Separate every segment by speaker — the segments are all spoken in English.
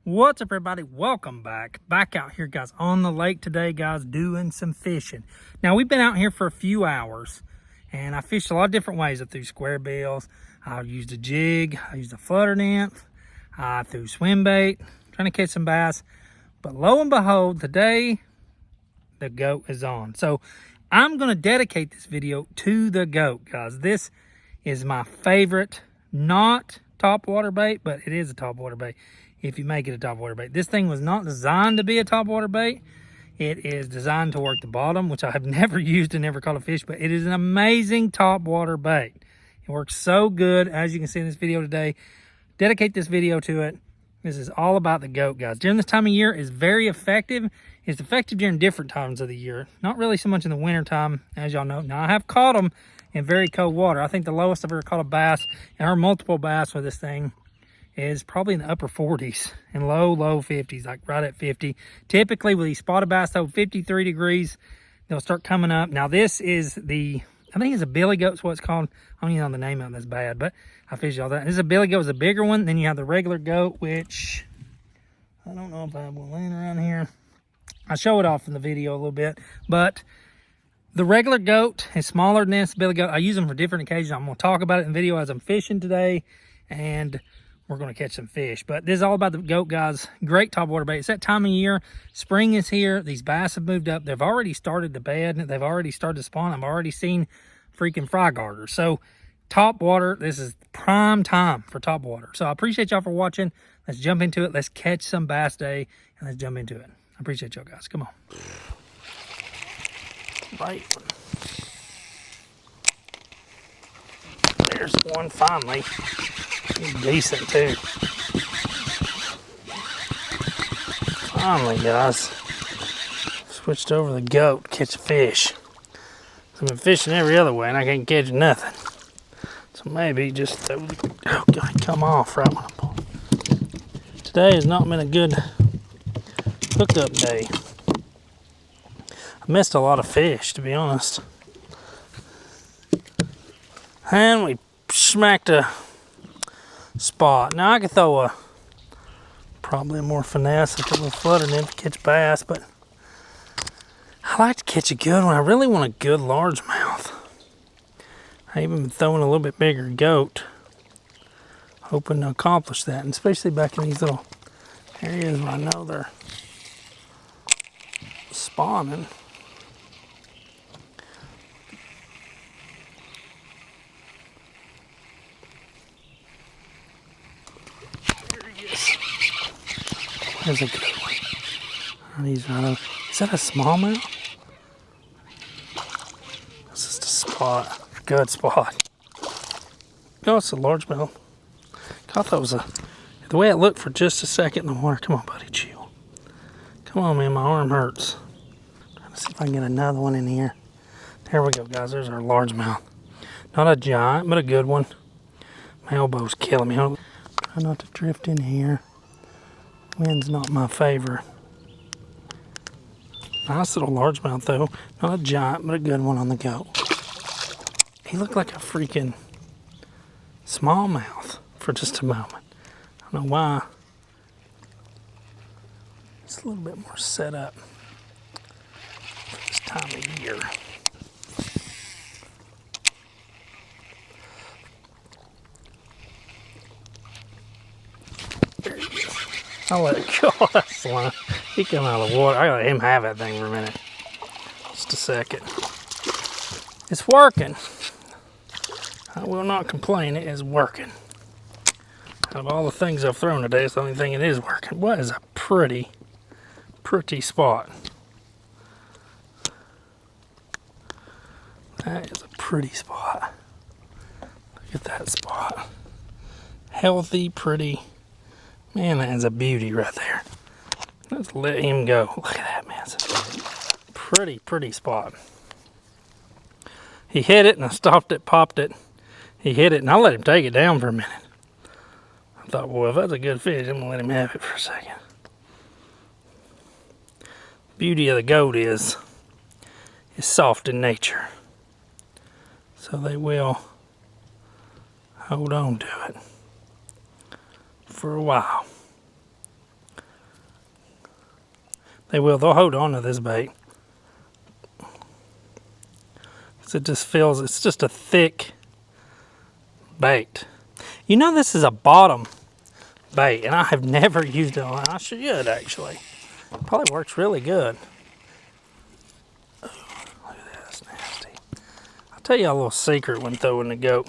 Speaker 1: What's up, everybody? Welcome back out here, guys, on the lake today, guys, doing some fishing. Now, we've been out here for a few hours, and I fished a lot of different ways. I threw square bills, I used a jig, I used a flutter nymph, I threw swim bait, trying to catch some bass. But lo and behold, today the goat is on. So I'm going to dedicate this video to the goat, guys. This is my favorite, not top water bait, but it is a top water bait if you make it a top water bait. This thing was not designed to be a top water bait. It is designed to work the bottom, which I have never used and never caught a fish, but it is an amazing top water bait. It works so good, as you can see in this video today. Dedicate this video to it. This is all about the goat, guys. During this time of year is very effective. It's effective during different times of the year. Not really so much in the winter time, as y'all know. Now, I have caught them in very cold water. I think the lowest I've ever caught a bass, and our multiple bass with this thing, is probably in the upper 40s and low 50s, like right at 50. Typically with these spotted bass, though, 53 degrees, they'll start coming up. Now, this is I think it's a billy goat's what it's called. I don't even know the name of it, that's bad, but I fished all that. This is a billy goat, it's a bigger one. Then you have the regular goat, which I don't know if I have one laying around here. I'll show it off in the video a little bit, but the regular goat is smaller than this billy goat. I use them for different occasions. I'm going to talk about it in the video as I'm fishing today, and we're going to catch some fish. But this is all about the goat, guys. Great top water bait. It's that time of year. Spring is here. These bass have moved up. They've already started to bed. They've already started to spawn. I've already seen freaking fry garters. So top water, this is prime time for top water. So I appreciate y'all for watching. Let's jump into it. Let's catch some bass day, and let's jump into it. I appreciate y'all, guys. Come on. Right. There's one finally. Decent too. Finally, guys. Switched over the goat to catch a fish. I've been fishing every other way and I can't catch nothing. So maybe just oh god, come off right when I pull. Today has not been a good hookup day. I missed a lot of fish, to be honest. And we smacked a spot. Now I could throw probably a more finesse, a couple of flutter nymph to catch bass, but I like to catch a good one. I really want a good largemouth. I even been throwing a little bit bigger goat, hoping to accomplish that, and especially back in these little areas where I know they're spawning. There's a good one. He's right over. Is that a smallmouth? This is the spot. Good spot. No, it's a largemouth. I thought that was the way it looked for just a second in the water. Come on, buddy, chill. Come on, man, my arm hurts. Trying to see if I can get another one in here. There we go, guys. There's our largemouth. Not a giant, but a good one. My elbow's killing me. Try not to drift in here. Wind's not my favor. Nice little largemouth though. Not a giant, but a good one on the goat. He looked like a freaking smallmouth for just a moment. I don't know why. It's a little bit more set up for this time of year. There he is. I'll let it go. That's the line. He come out of the water. I gotta let him have that thing for a minute. Just a second. It's working. I will not complain. It is working. Out of all the things I've thrown today, it's the only thing it is working. What is a pretty spot. That is a pretty spot. Look at that spot. Healthy, pretty. Man, that is a beauty right there. Let's let him go. Look at that, man. It's a pretty spot. He hit it and I stopped it, popped it. He hit it and I let him take it down for a minute. I thought, well, if that's a good fish, I'm going to let him have it for a second. Beauty of the goat is soft in nature. So they will hold on to it for a while. They will. They'll hold on to this bait. Because it just feels, it's just a thick bait. You know, this is a bottom bait, and I have never used it on. I should actually. Probably works really good. Ooh, look at that, that's nasty. I'll tell you a little secret when throwing the goat.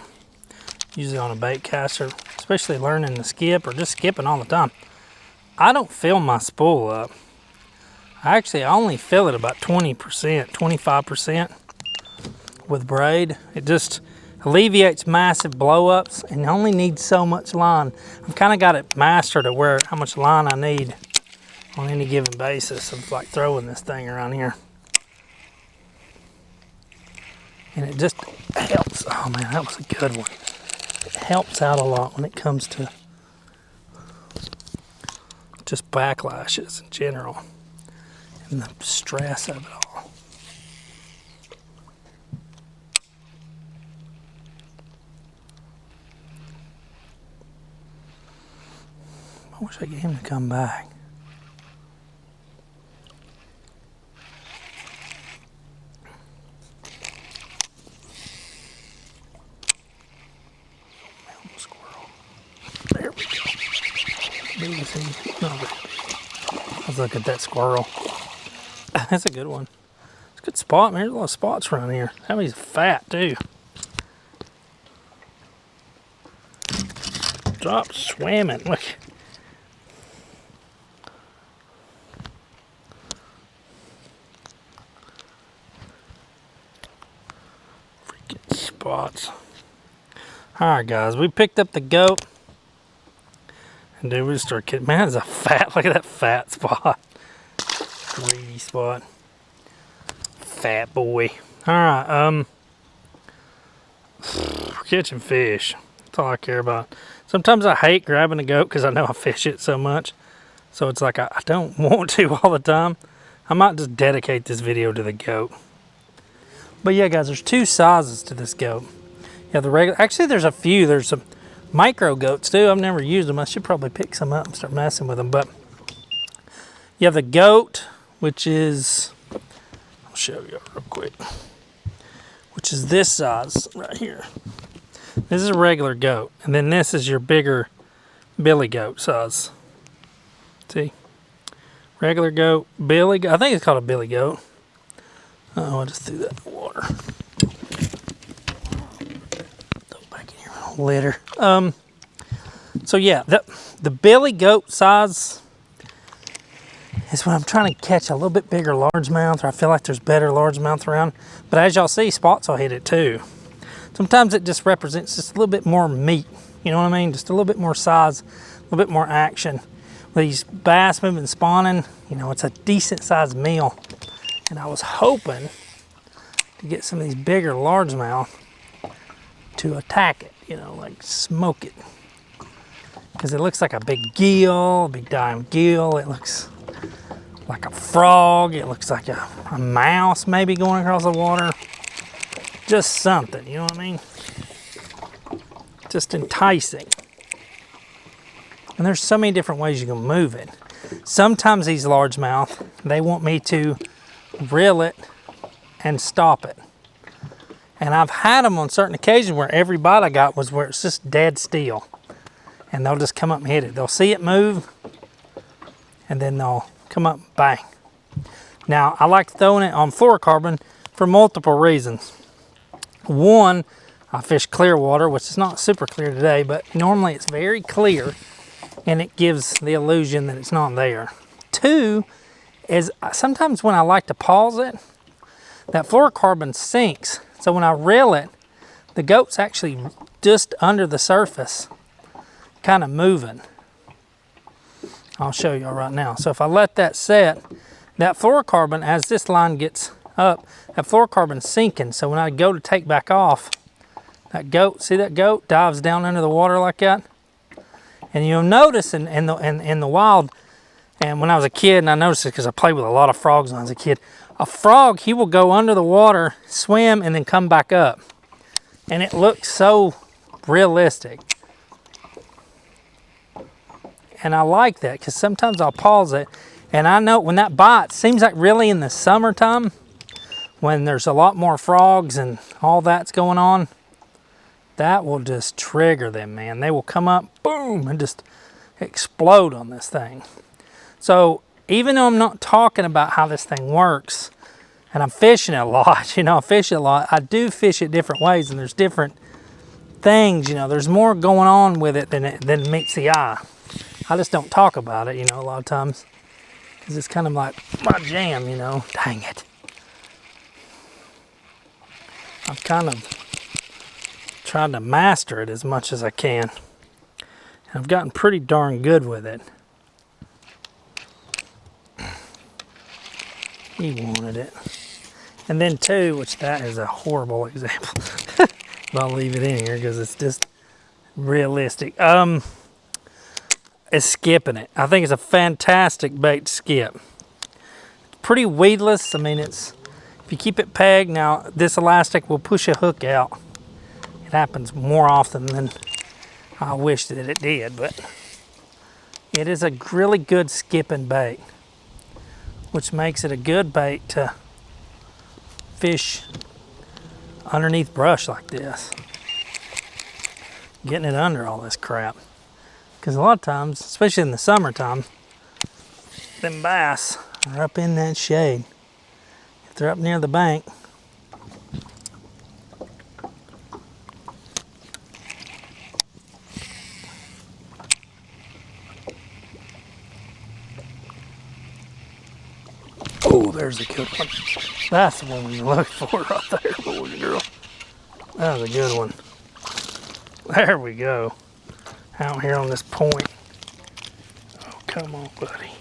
Speaker 1: Usually on a bait caster, especially learning to skip or just skipping all the time. I don't fill my spool up. I only fill it about 20%, 25% with braid. It just alleviates massive blow-ups and only needs so much line. I've kind of got it mastered to where how much line I need on any given basis of like throwing this thing around here. And it just helps. Oh man, that was a good one. It helps out a lot when it comes to just backlashes in general and the stress of it all. I wish I could get him to come back. There we go. Let's look at that squirrel. That's a good one. It's a good spot, man. There's a lot of spots around here. That means fat too. Drop swimming. Look. Freaking spots. Alright guys, we picked up the goat. And dude, we just started kidding. Man, it's a fat, look at that fat spot. Greedy spot. Fat boy. Alright, we're catching fish. That's all I care about. Sometimes I hate grabbing a goat because I know I fish it so much. So it's like I don't want to all the time. I might just dedicate this video to the goat. But yeah guys, there's two sizes to this goat. Yeah, the regular, actually there's a few. There's some micro goats too. I've never used them. I should probably pick some up and start messing with them. But you have the goat, which is, I'll show you real quick, which is this size right here. This is a regular goat. And then this is your bigger billy goat size. See? Regular goat, billy goat. I think it's called a billy goat. Oh, I just threw that in the water. Throw it back in here, litter. So yeah, the billy goat size is when I'm trying to catch a little bit bigger largemouth, or I feel like there's better largemouth around. But as y'all see, spots will hit it too. Sometimes it just represents just a little bit more meat. You know what I mean? Just a little bit more size, a little bit more action. With these bass moving, spawning, you know, it's a decent sized meal. And I was hoping to get some of these bigger largemouth to attack it, you know, like smoke it. Because it looks like a big gill, a big dime gill. It looks like a frog. It looks like a mouse maybe going across the water. Just something, you know what I mean? Just enticing. And there's so many different ways you can move it. Sometimes these largemouth, they want me to reel it and stop it. And I've had them on certain occasions where every bite I got was where it's just dead still. And they'll just come up and hit it. They'll see it move, and then they'll come up and bang. Now, I like throwing it on fluorocarbon for multiple reasons. One, I fish clear water, which is not super clear today, but normally it's very clear, and it gives the illusion that it's not there. Two, is sometimes when I like to pause it, that fluorocarbon sinks. So when I reel it, the goat's actually just under the surface, kind of moving. I'll show you all right now. So if I let that set, that fluorocarbon, as this line gets up, that fluorocarbon's sinking. So when I go to take back off, that goat, see that goat dives down under the water like that? And you'll notice in the wild, and when I was a kid, and I noticed it because I played with a lot of frogs when I was a kid, a frog, he will go under the water, swim, and then come back up. And it looks so realistic. And I like that because sometimes I'll pause it And I know when that bites, seems like really in the summertime, when there's a lot more frogs and all that's going on, that will just trigger them, man. They will come up, boom, and just explode on this thing. So even though I'm not talking about how this thing works, and I'm fishing it a lot, I fish it a lot, I do fish it different ways, and there's different things, there's more going on with it than meets the eye. I just don't talk about it, a lot of times, because it's kind of like my jam, dang it. I've kind of tried to master it as much as I can. And I've gotten pretty darn good with it. He wanted it. And then too, which that is a horrible example. But I'll leave it in here because it's just realistic. Is skipping it. I think it's a fantastic bait to skip. It's pretty weedless. I mean, if you keep it pegged, now this elastic will push a hook out. It happens more often than I wish that it did, but it is a really good skipping bait, which makes it a good bait to fish underneath brush like this. Getting it under all this crap. Because a lot of times, especially in the summertime, them bass are up in that shade. If they're up near the bank, oh, there's a good one. That's the one you're looking for right there, boy and girl. That was a good one. There we go. Out here on this point. Oh, come on, buddy.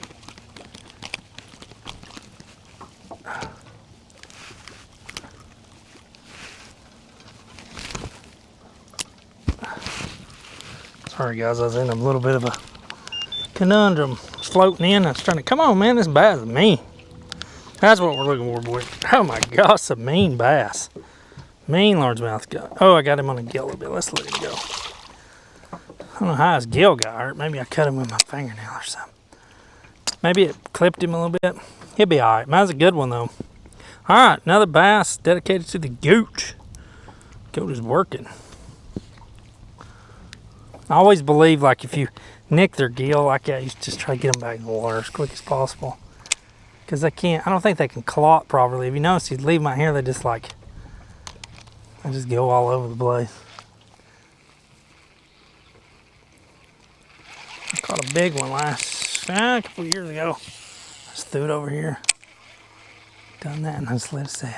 Speaker 1: Sorry guys, I was in a little bit of a conundrum. I was floating in, I was trying to, come on man, this bass is mean. That's what we're looking for, boy. Oh my gosh, a mean bass. Mean largemouth guy. Oh, I got him on a gill a little bit. Let's let him go. I don't know how his gill got hurt. Maybe I cut him with my fingernail or something. Maybe it clipped him a little bit. He'll be all right. Mine's a good one though. All right, another bass dedicated to the goat. Goat is working. I always believe like if you nick their gill like that, you just try to get them back in the water as quick as possible. Because they can't, I don't think they can claw it properly. If you notice, you leave them out here, they just go all over the place. I caught a big one a couple years ago. I just threw it over here. Done that and I just let it sit.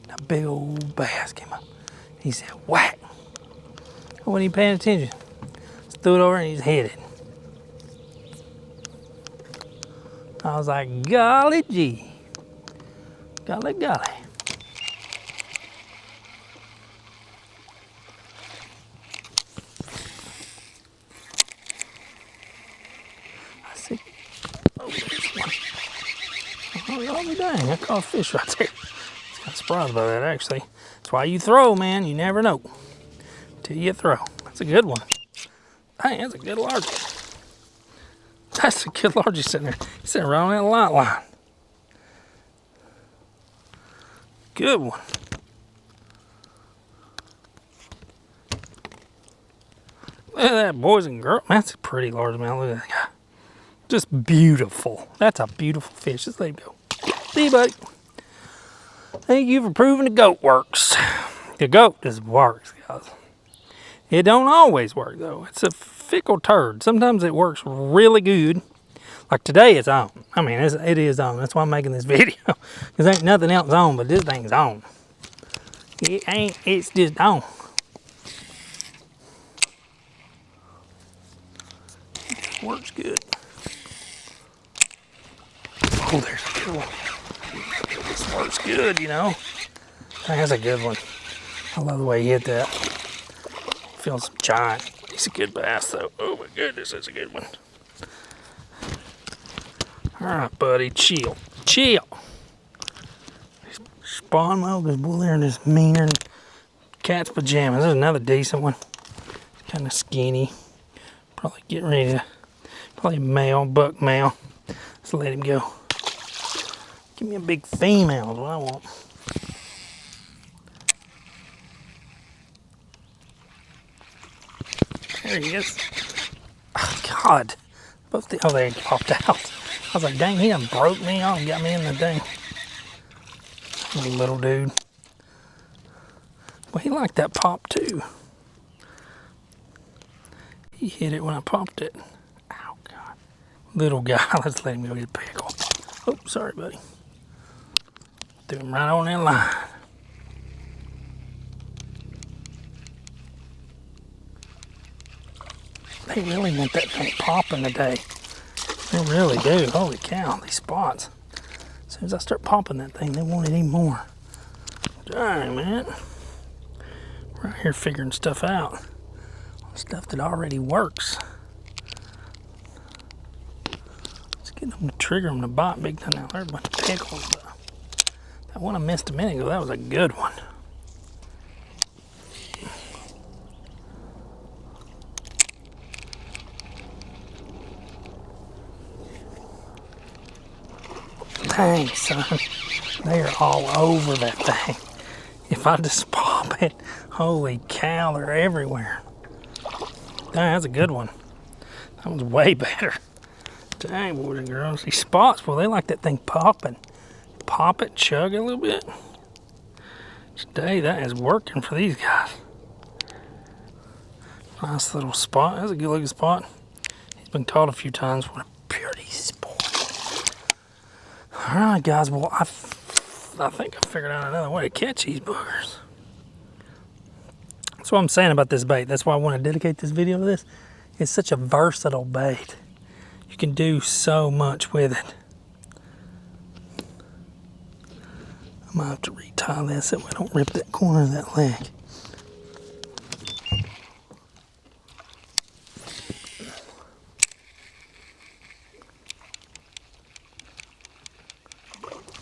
Speaker 1: A big old bass came up. He said, whack. I wasn't even paying attention. Just threw it over and he's headed. I was like, golly gee. Golly golly. I see. Oh, there's one. Oh, dang, I caught a fish right there. I was kind of surprised by that, actually. That's why you throw, man. You never know till you throw. That's a good one. Dang, that's a good largie. That's a good largie sitting there. He's sitting right on that light line. Good one. Look at that, boys and girls. That's a pretty largemouth. Look at that guy. Just beautiful. That's a beautiful fish. Just let him go. See you, buddy. Thank you for proving the goat works. The goat just works, guys. It don't always work, though. It's a fickle turd. Sometimes it works really good. Like today, it's on. I mean, it is on. That's why I'm making this video. Because ain't nothing else on, but this thing's on. It ain't, it's just on. It works good. Oh, there's a good one. This works good, That's a good one. I love the way he hit that. Feels giant. He's a good bass, though. Oh, my goodness, that's a good one. All right, buddy, chill. Chill. Spawn mode is bull there in this meaner than cat's pajamas. There's another decent one. Kind of skinny. Probably getting ready to, probably male, buck male. Let's let him go. Give me a big female is what I want. There he is. Oh, God. Both the, oh, they popped out. I was like, dang, he done broke me off and got me in the dang. Little dude. Well, he liked that pop too. He hit it when I popped it. Ow, God. Little guy, let's let him go get a pickle. Oh, sorry, buddy. Threw him right on that line. They really want that thing popping today. They really do. Holy cow, these spots. As soon as I start popping that thing, they want it even more. Dang, man. We're out here figuring stuff out. Stuff that already works. Let's get them to trigger them to bite big time. Now, there's a bunch of pickles. That one I missed a minute ago, that was a good one. Dang, son. They are all over that thing. If I just pop it, holy cow, they're everywhere. Dang, that's a good one. That one's way better. Dang, boys and girls. These spots, well, they like that thing popping. Pop it, chug it a little bit. Today, that is working for these guys. Nice little spot. That's a good looking spot. He's been caught a few times. What a pretty spot. All right, guys. Well, I think I figured out another way to catch these boogers. That's what I'm saying about this bait. That's why I want to dedicate this video to this. It's such a versatile bait. You can do so much with it. I might have to retie this so we don't rip that corner of that leg.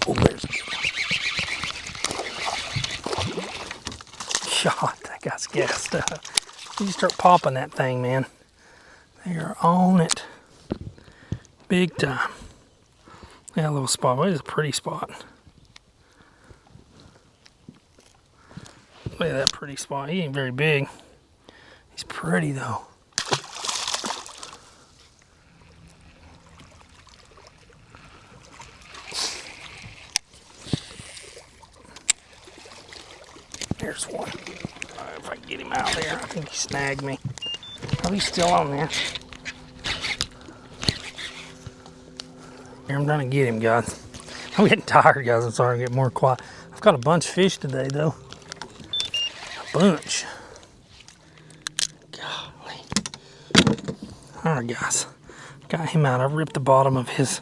Speaker 1: Oh, there's a good one. God, that guy's gassed up. You start popping that thing, man. They are on it. Big time. That little spot. Well, it's a pretty spot. Look at that pretty spot. He ain't very big. He's pretty though. There's one. If I can get him out there, I think he snagged me. Oh, he's still on there. Here, I'm trying to get him, guys. I'm getting tired, guys. I'm sorry, I'm getting more quiet. I've got a bunch of fish today, though. A bunch. Golly. All right, guys. Got him out. I ripped the bottom of his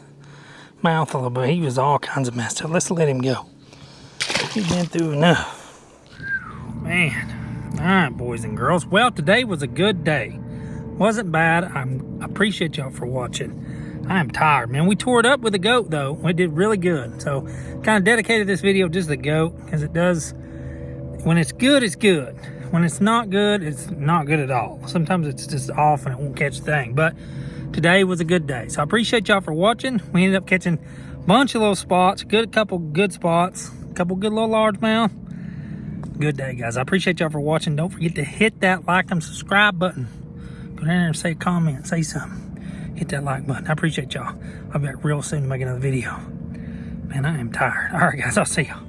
Speaker 1: mouth a little bit. He was all kinds of messed up. Let's let him go. He's been through enough. Man. All right, boys and girls. Well, today was a good day. Wasn't bad. I appreciate y'all for watching. I am tired, man. We tore it up with the goat, though. We did really good. So, kind of dedicated this video just to the goat, because it does, when it's good, it's good. When it's not good, it's not good at all. Sometimes it's just off and it won't catch the thing. But today was a good day. So, I appreciate y'all for watching. We ended up catching a bunch of little spots, a couple good spots, a couple good little largemouth. Good day, guys. I appreciate y'all for watching. Don't forget to hit that like and subscribe button. Go down there and say a comment, say something. Hit that like button. I appreciate y'all. I'll be back real soon to make another video. Man, I am tired. All right, guys. I'll see y'all.